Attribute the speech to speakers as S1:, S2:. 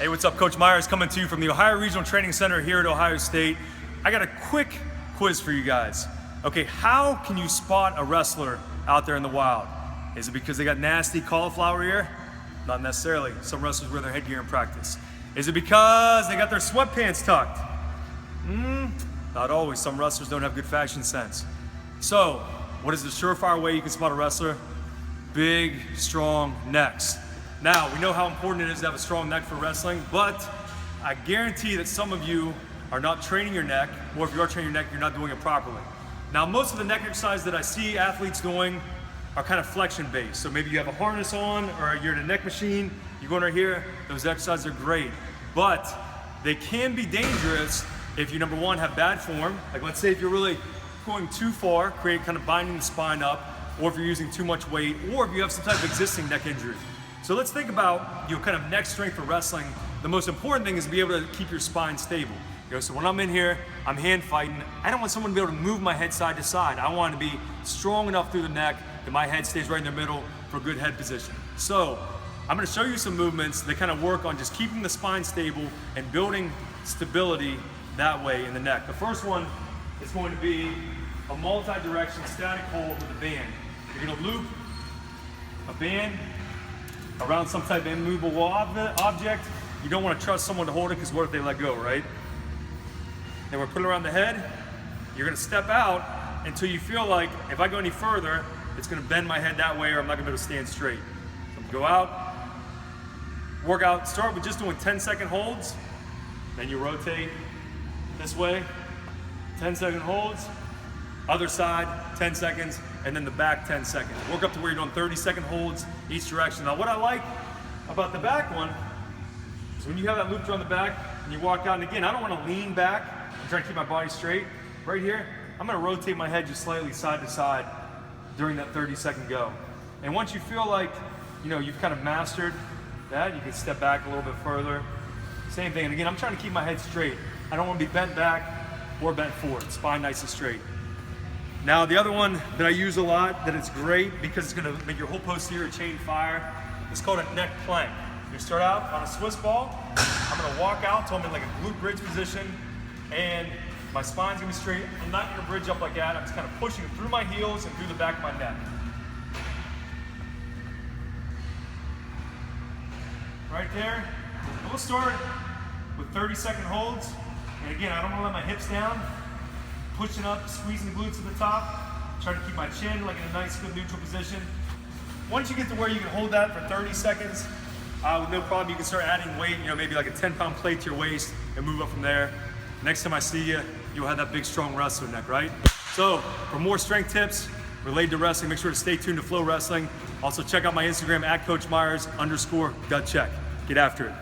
S1: Hey, what's up? Coach Myers coming to you from the Ohio Regional Training Center here at Ohio State. I got a quick quiz for you guys. Okay, how can you spot a wrestler out there in the wild? Is it because they got nasty cauliflower ear? Not necessarily. Some wrestlers wear their headgear in practice. Is it because they got their sweatpants tucked? Not always. Some wrestlers don't have good fashion sense. So, what is the surefire way you can spot a wrestler? Big, strong necks. Now, we know how important it is to have a strong neck for wrestling, but I guarantee that some of you are not training your neck, or if you are training your neck, you're not doing it properly. Now, most of the neck exercises that I see athletes doing are kind of flexion based. So maybe you have a harness on, or you're in a neck machine, you're going right here, those exercises are great. But they can be dangerous if you, number one, have bad form. Like let's say if you're really going too far, kind of binding the spine up, or if you're using too much weight, or if you have some type of existing neck injury. So let's think about kind of neck strength for wrestling. The most important thing is to be able to keep your spine stable. So when I'm in here, I'm hand fighting. I don't want someone to be able to move my head side to side. I want to be strong enough through the neck that my head stays right in the middle for a good head position. So I'm going to show you some movements that kind of work on just keeping the spine stable and building stability that way in the neck. The first one is going to be a multi-direction static hold with a band. You're going to loop a band around some type of immovable object. You don't want to trust someone to hold it because what if they let go, right? Then we're putting it around the head. You're going to step out until you feel like if I go any further, it's going to bend my head that way or I'm not going to be able to stand straight. So I'm going to go out, work out, start with just doing 10-second holds. Then you rotate this way, 10-second holds. Other side, 10 seconds, and then the back 10 seconds. Work up to where you're doing 30-second holds each direction. Now what I like about the back one is when you have that loop around the back and you walk out, and again, I don't want to lean back. I'm trying to keep my body straight. Right here, I'm going to rotate my head just slightly side to side during that 30-second go. And once you feel like you've kind of mastered that, you can step back a little bit further. Same thing, and again, I'm trying to keep my head straight. I don't want to be bent back or bent forward. Spine nice and straight. Now the other one that I use a lot, that it's great because it's going to make your whole posterior chain fire, it's called a neck plank. You start out on a Swiss ball. I'm going to walk out till I'm in like a glute bridge position, and my spine's going to be straight. I'm not going to bridge up like that. I'm just kind of pushing through my heels and through the back of my neck. Right there. We'll start with 30-second holds. And again, I don't want to let my hips down. Pushing up, squeezing the glutes at the top. Trying to keep my chin like in a nice, good neutral position. Once you get to where you can hold that for 30 seconds, with no problem, you can start adding weight, maybe like a 10-pound plate to your waist and move up from there. Next time I see you, you'll have that big, strong wrestler neck, right? So, for more strength tips related to wrestling, make sure to stay tuned to Flow Wrestling. Also, check out my Instagram @CoachMyers_gut check. Get after it.